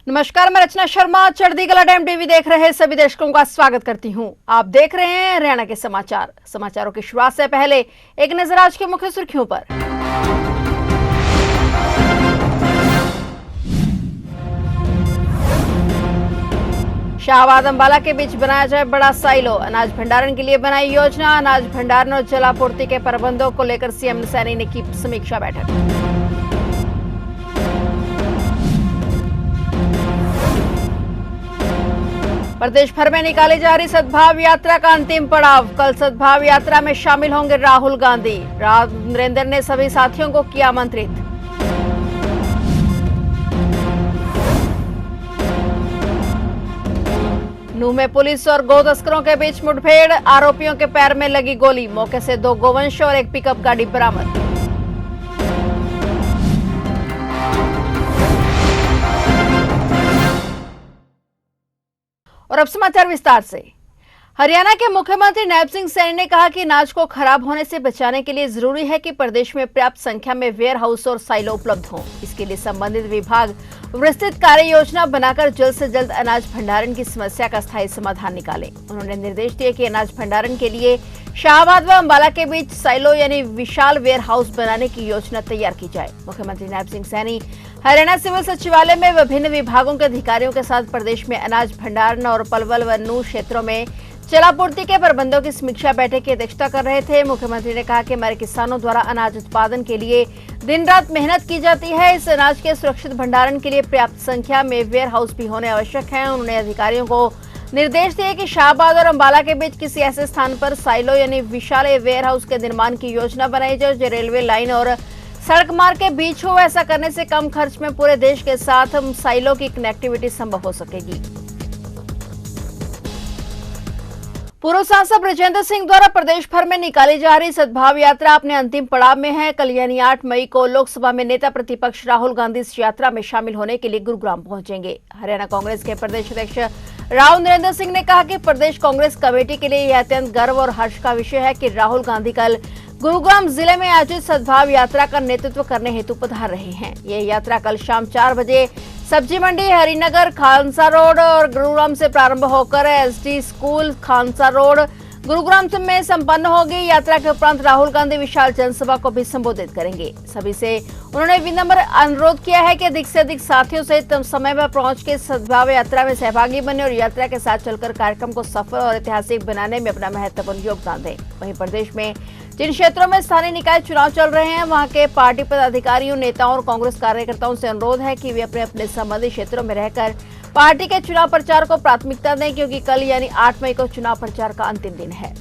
नमस्कार, मैं रचना Sharma चढ़दीगला dam TV देख रहे सभी दर्शकों का स्वागत करती हूं। आप देख रहे हैं हरियाणा के समाचार। समाचारों की शुरुआत से पहले एक नजर आज की मुख्य सुर्खियों पर। शाहबाद अंबाला के बीच बनाया जाए बड़ा साइलो। अनाज भंडारण के लिए बनाई योजना। अनाज भंडारण और जलापूर्ति के प्रबंधों को लेकर सीएम सैनी ने की समीक्षा बैठक। प्रदेश भर में निकाली जा रही सद्भाव यात्रा का अंतिम पड़ाव। कल सद्भाव यात्रा में शामिल होंगे राहुल गांधी। नरेंद्र ने सभी साथियों को किया आमंत्रित। नूह में पुलिस और गौ तस्करों के बीच मुठभेड़। आरोपियों के पैर में लगी गोली। मौके से 2 गोवंश और एक पिकअप गाड़ी बरामद। और अब समाचार विस्तार से। हरियाणा के मुख्यमंत्री नायब सिंह सैनी ने कहा कि अनाज को खराब होने से बचाने के लिए जरूरी है कि प्रदेश में पर्याप्त संख्या में वेयर हाउस और साइलो उपलब्ध हों। इसके लिए संबंधित विभाग विस्तृत कार्य योजना बनाकर जल्द से जल्द अनाज भंडारण की समस्या का स्थायी समाधान निकाले। उन्होंने निर्देश दिए कि अनाज भंडारण के लिए शाहबाद व अंबाला के बीच साइलो यानी विशाल वेयर हाउस बनाने की योजना तैयार की जाए। मुख्यमंत्री नायब सिंह सैनी हरियाणा सिविल सचिवालय में विभिन्न विभागों के अधिकारियों के साथ प्रदेश में अनाज भंडारण और पलवल व नूह क्षेत्रों में जलापूर्ति के प्रबंधों की समीक्षा बैठक की अध्यक्षता कर रहे थे। मुख्यमंत्री ने कहा कि हमारे किसानों द्वारा अनाज उत्पादन के लिए दिन रात मेहनत की जाती है। इस अनाज के सुरक्षित भंडारण के लिए पर्याप्त संख्या में वेयर हाउस भी होने आवश्यक है। उन्होंने अधिकारियों को निर्देश दिए कि शाहबाद और अंबाला के बीच किसी ऐसे स्थान पर साइलो यानी विशाल वेयर हाउस के निर्माण की योजना बनाई जाए जो रेलवे लाइन और सड़क मार्ग के बीच हो। ऐसा करने से कम खर्च में पूरे देश के साथ साइलो की कनेक्टिविटी संभव हो सकेगी। पूर्व सांसद ब्रजेंद्र सिंह द्वारा प्रदेश भर में निकाली जा रही सद्भाव यात्रा अपने अंतिम पड़ाव में है। कल यानी 8 मई को लोकसभा में नेता प्रतिपक्ष राहुल गांधी इस यात्रा में शामिल होने के लिए गुरुग्राम पहुंचेंगे। हरियाणा कांग्रेस के प्रदेश अध्यक्ष राव नरेंद्र सिंह ने कहा कि प्रदेश कांग्रेस कमेटी के लिए यह अत्यंत गर्व और हर्ष का विषय है कि राहुल गांधी कल गुरुग्राम जिले में आयोजित सद्भाव यात्रा का नेतृत्व करने हेतु पधार रहे हैं। यह यात्रा कल शाम 4 बजे सब्जी मंडी हरिनगर खानसा रोड और गुरुग्राम से प्रारंभ होकर एसडी स्कूल खानसा रोड गुरुग्राम में संपन्न होगी। यात्रा के उपरांत राहुल गांधी विशाल जनसभा को भी संबोधित करेंगे। सभी से उन्होंने विनम्र अनुरोध किया है कि अधिक से अधिक साथियों से समय पर पहुंच के सद्भाव यात्रा में सहभागी बने और यात्रा के साथ चलकर कार्यक्रम को सफल और ऐतिहासिक बनाने में अपना महत्वपूर्ण योगदान दें। वहीं प्रदेश में जिन क्षेत्रों में स्थानीय निकाय चुनाव चल रहे हैं वहां के पार्टी पदाधिकारियों, नेताओं और कांग्रेस कार्यकर्ताओं से अनुरोध है कि वे अपने अपने संबंधित क्षेत्रों में रहकर पार्टी के चुनाव प्रचार को प्राथमिकता दें, क्योंकि कल यानी 8 मई को चुनाव प्रचार का अंतिम दिन है।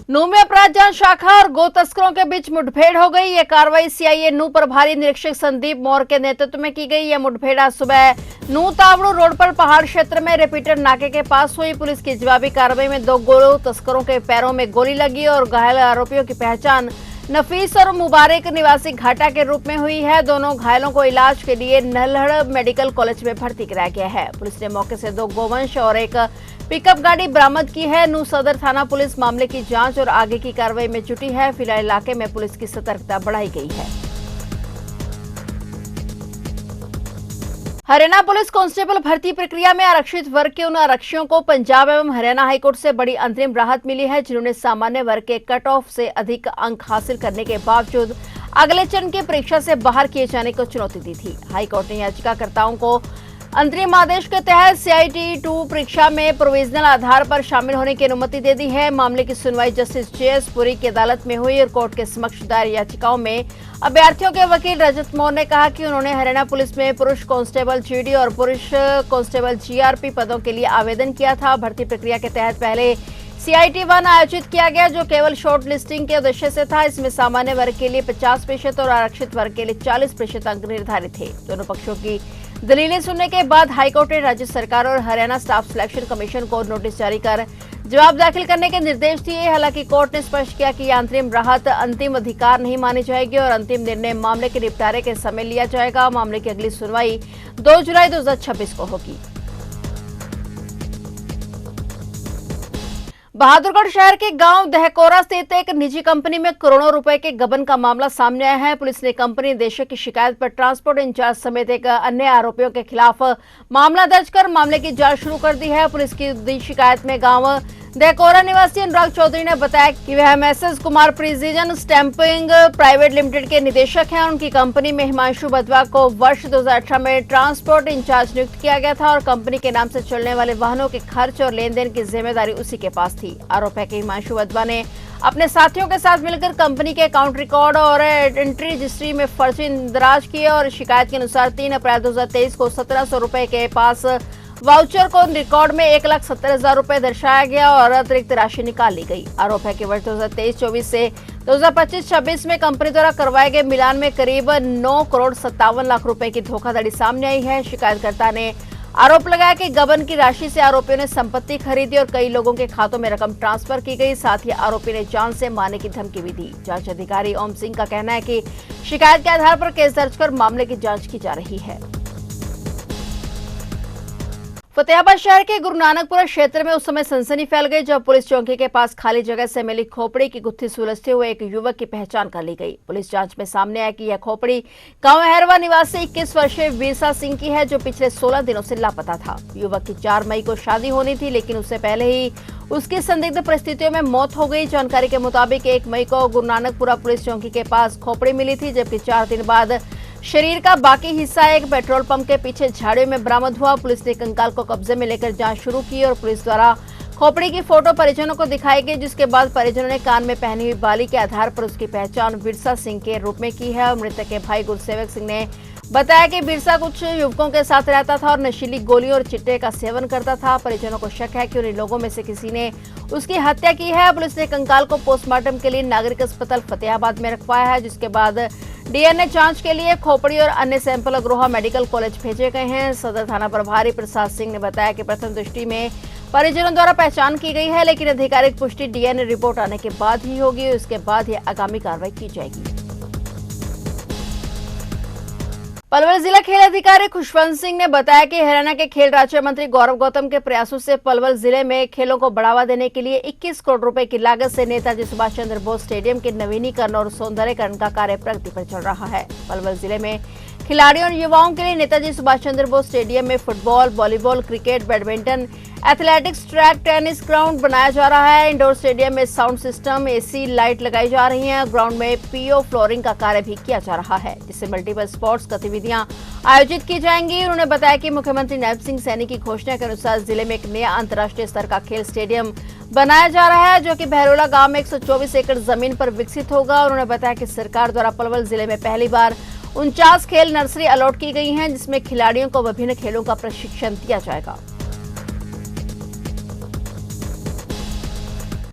नूह में अपराध जांच शाखा और गो तस्करों के बीच मुठभेड़ हो गई। यह कार्रवाई सीआईए नूह प्रभारी निरीक्षक संदीप मौर्य के नेतृत्व में की गई। यह मुठभेड़ आज सुबह नूह तावड़ू रोड पर पहाड़ क्षेत्र में रिपीटर नाके के पास हुई। पुलिस की जवाबी कार्रवाई में 2 गो तस्करों के पैरों में गोली लगी और घायल आरोपियों की पहचान नफीस और मुबारक निवासी घाटा के रूप में हुई है। दोनों घायलों को इलाज के लिए नल्हड़ मेडिकल कॉलेज में भर्ती कराया गया है। पुलिस ने मौके से 2 गोवंश और एक पिकअप गाड़ी बरामद की है। नूह सदर थाना पुलिस मामले की जांच और आगे की कार्रवाई में जुटी है। फिलहाल इलाके में पुलिस की सतर्कता बढ़ाई गई है। हरियाणा पुलिस कांस्टेबल भर्ती प्रक्रिया में आरक्षित वर्ग के उन आरक्षियों को पंजाब एवं हरियाणा हाईकोर्ट से बड़ी अंतरिम राहत मिली है जिन्होंने सामान्य वर्ग के कट ऑफ से अधिक अंक हासिल करने के बावजूद अगले चरण की परीक्षा से बाहर किए जाने को चुनौती दी थी। हाईकोर्ट ने याचिकाकर्ताओं को अंतरिम आदेश के तहत CIT-2 परीक्षा में प्रोविजनल आधार पर शामिल होने की अनुमति दे दी है। मामले की सुनवाई जस्टिस JS पुरी की अदालत में हुई और कोर्ट के समक्ष दायर याचिकाओं में अभ्यर्थियों के वकील रजत मौर्य ने कहा कि उन्होंने हरियाणा पुलिस में पुरुष कांस्टेबल GD और पुरुष कांस्टेबल GRP पदों के लिए आवेदन किया था। भर्ती प्रक्रिया के तहत पहले CIT-1 आयोजित किया गया जो केवल शॉर्ट लिस्टिंग के उद्देश्य से था। इसमें सामान्य वर्ग के लिए 50% और आरक्षित वर्ग के लिए 40% अंक निर्धारित थे। दोनों पक्षों की दलीलें सुनने के बाद हाईकोर्ट ने राज्य सरकार और हरियाणा स्टाफ सिलेक्शन कमीशन को नोटिस जारी कर जवाब दाखिल करने के निर्देश दिए। हालांकि कोर्ट ने स्पष्ट किया कि यह अंतरिम राहत अंतिम अधिकार नहीं मानी जाएगी और अंतिम निर्णय मामले के निपटारे के समय लिया जाएगा। मामले की अगली सुनवाई 2 जुलाई 2026 को होगी। बहादुरगढ़ शहर के गांव दहकोरा स्थित एक निजी कंपनी में करोड़ों रुपए के गबन का मामला सामने आया है। पुलिस ने कंपनी निदेशक की शिकायत पर ट्रांसपोर्ट इंचार्ज समेत एक अन्य आरोपियों के खिलाफ मामला दर्ज कर मामले की जांच शुरू कर दी है। पुलिस की दी शिकायत में गांव दहकोरा निवासी अनुराग चौधरी ने बताया कि वह MSS Kumar precision stamping private limited के निदेशक हैं। उनकी कंपनी में हिमांशु बधवा को वर्ष 2018 में ट्रांसपोर्ट इंचार्ज नियुक्त किया गया था और कंपनी के नाम से चलने वाले वाहनों के खर्च और लेन देन की जिम्मेदारी उसी के पास थी। आरोप है कि हिमांशु बधवा ने अपने साथियों के साथ मिलकर कंपनी के अकाउंट रिकॉर्ड और एंट्री रजिस्ट्री में फर्जी इंदराज किए और शिकायत के अनुसार 3 अप्रैल 2023 को 1700 रुपए के पास वाउचर को रिकॉर्ड में 1,70,000 रुपए दर्शाया गया और अतिरिक्त राशि निकाल ली गई। आरोप है कि वर्ष 2023-24 से 2025-26 में कंपनी द्वारा करवाए गए मिलान में करीब 9 करोड़ 57 लाख रुपए की धोखाधड़ी सामने आई है। शिकायतकर्ता ने आरोप लगाया कि गबन की राशि से आरोपियों ने संपत्ति खरीदी और कई लोगों के खातों में रकम ट्रांसफर की गई। साथ ही आरोपी ने जान से मारने की धमकी भी दी। जांच अधिकारी ओम सिंह का कहना है कि शिकायत के आधार पर केस दर्ज कर मामले की जांच की जा रही है। फतेहाबाद शहर के गुरु नानकपुरा क्षेत्र में उस समय सनसनी फैल गई जब पुलिस चौकी के पास खाली जगह से मिली खोपड़ी की गुत्थी सुलझते हुए एक युवक की पहचान कर ली गई। पुलिस जांच में सामने आया कि यह खोपड़ी गांव हैरवा निवासी 21 वर्षीय वीरसा सिंह की है, जो पिछले 16 दिनों से लापता था। युवक की 4 मई को शादी होनी थी, लेकिन उससे पहले ही उसकी संदिग्ध परिस्थितियों में मौत हो गई। जानकारी के मुताबिक 1 मई को गुरु नानकपुरा पुलिस चौकी के पास खोपड़ी मिली थी, जबकि 4 दिन बाद शरीर का बाकी हिस्सा एक पेट्रोल पंप के पीछे झाड़ियों में बरामद हुआ। पुलिस ने कंकाल को कब्जे में लेकर जांच शुरू की और पुलिस द्वारा खोपड़ी की फोटो परिजनों को दिखाई गई, जिसके बाद परिजनों ने कान में पहनी हुई बाली के आधार पर उसकी पहचान वीरसा सिंह के रूप में की है। मृतक के भाई गुरसेवक सिंह ने बताया कि वीरसा कुछ युवकों के साथ रहता था और नशीली गोलियों और चिट्टे का सेवन करता था। परिजनों को शक है कि उन्हीं लोगों में से किसी ने उसकी हत्या की है। पुलिस ने कंकाल को पोस्टमार्टम के लिए नागरिक अस्पताल फतेहाबाद में रखवाया है, जिसके बाद डीएनए जांच के लिए खोपड़ी और अन्य सैंपल अग्रोहा मेडिकल कॉलेज भेजे गए हैं। सदर थाना प्रभारी प्रसाद सिंह ने बताया कि प्रथम दृष्टि में परिजनों द्वारा पहचान की गई है, लेकिन आधिकारिक पुष्टि डीएनए रिपोर्ट आने के बाद ही होगी। उसके बाद ही आगामी कार्रवाई की जाएगी। पलवल जिला खेल अधिकारी खुशवंत सिंह ने बताया कि हरियाणा के खेल राज्य मंत्री गौरव गौतम के प्रयासों से पलवल जिले में खेलों को बढ़ावा देने के लिए 21 करोड़ रुपए की लागत से नेताजी सुभाष चंद्र बोस स्टेडियम के नवीनीकरण और सौंदर्यीकरण का कार्य प्रगति पर चल रहा है। पलवल जिले में खिलाड़ियों और युवाओं के लिए नेताजी सुभाष चंद्र बोस स्टेडियम में football, volleyball, cricket, badminton, athletics track, tennis ground बनाया जा रहा है। इंडोर स्टेडियम में साउंड सिस्टम, एसी लाइट लगाई जा रही हैं। ग्राउंड में पीओ फ्लोरिंग का कार्य भी किया जा रहा है, जिससे मल्टीपल स्पोर्ट्स गतिविधियां आयोजित की जाएंगी। उन्होंने बताया कि मुख्यमंत्री नायब सिंह सैनी की घोषणा के अनुसार जिले में एक नया अंतर्राष्ट्रीय स्तर का खेल स्टेडियम बनाया जा रहा है, जो कि बहरोला गांव में 124 एकड़ जमीन पर विकसित होगा। उन्होंने बताया कि सरकार द्वारा पलवल जिले में पहली बार 49 खेल नर्सरी अलॉट की गई हैं, जिसमें खिलाड़ियों को विभिन्न खेलों का प्रशिक्षण दिया जाएगा।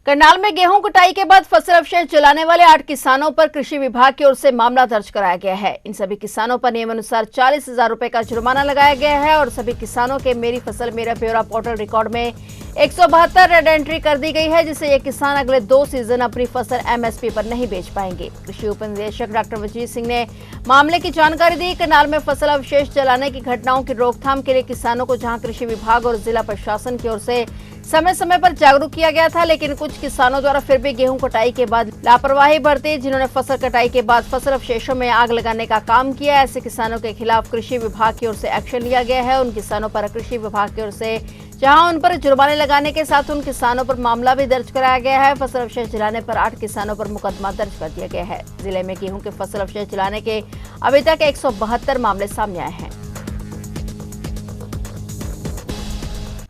करनाल में गेहूं कटाई के बाद फसल अवशेष जलाने वाले 8 किसानों पर कृषि विभाग की ओर से मामला दर्ज कराया गया है। इन सभी किसानों पर नियमानुसार 40,000 रुपए का जुर्माना लगाया गया है और सभी किसानों के मेरी फसल मेरा ब्यौरा पोर्टल रिकॉर्ड में 172 रेड एंट्री कर दी गई है, जिससे ये किसान अगले 2 सीजन अपनी फसल एमएसपी पर नहीं बेच पाएंगे। कृषि उप निदेशक डॉक्टर वजीर सिंह ने मामले की जानकारी दी। करनाल में फसल अवशेष जलाने की घटनाओं की रोकथाम के लिए किसानों को जहां कृषि विभाग और जिला प्रशासन की ओर से समय समय पर जागरूक किया गया था, लेकिन कुछ किसानों द्वारा फिर भी गेहूं कटाई के बाद लापरवाही बरती, जिन्होंने फसल कटाई के बाद फसल अवशेषों में आग लगाने का काम किया। ऐसे किसानों के खिलाफ कृषि विभाग की ओर से एक्शन लिया गया है। उन किसानों पर कृषि विभाग की ओर से जहां उन पर जुर्माने लगाने के साथ उन किसानों पर मामला भी दर्ज कराया गया है। फसल अवशेष जलाने पर 8 किसानों पर मुकदमा दर्ज कर दिया गया है। जिले में गेहूं के फसल अवशेष जलाने के अभी तक 172 मामले सामने आए हैं।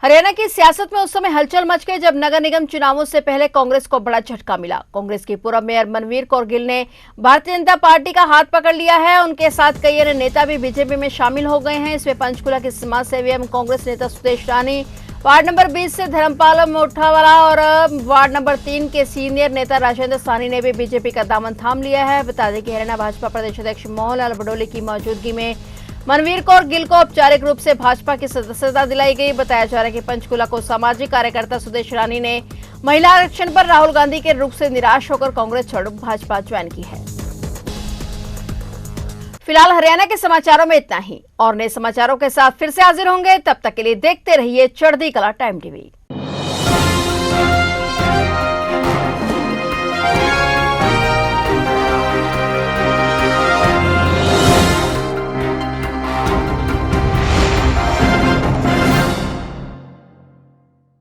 हरियाणा की सियासत में उस समय हलचल मच गई जब नगर निगम चुनावों से पहले कांग्रेस को बड़ा झटका मिला। कांग्रेस की पूर्व मेयर मनवीर कौर गिल ने भारतीय जनता पार्टी का हाथ पकड़ लिया है। उनके साथ कई अन्य नेता भी बीजेपी में शामिल हो गए हैं। इसमें पंचकुला के समाज सेवी एवं कांग्रेस नेता सुदेश रानी, वार्ड नंबर 20 से धर्मपाल मोठावाला और वार्ड नंबर 3 के सीनियर नेता राजेंद्र साहनी ने भी बीजेपी का दामन थाम लिया है। बता दें कि हरियाणा भाजपा प्रदेश अध्यक्ष मोहनलाल बडोली की मौजूदगी में मनवीर कौर गिल को औपचारिक रूप से भाजपा की सदस्यता दिलाई गई। बताया जा रहा है कि पंचकुला को सामाजिक कार्यकर्ता सुदेश रानी ने महिला आरक्षण पर राहुल गांधी के रुख से निराश होकर कांग्रेस छोड़ भाजपा ज्वाइन की है। फिलहाल हरियाणा के समाचारों में इतना ही और नए समाचारों के साथ फिर से हाजिर होंगे। तब तक के लिए देखते रहिए चढ़ती कला टाइम टीवी।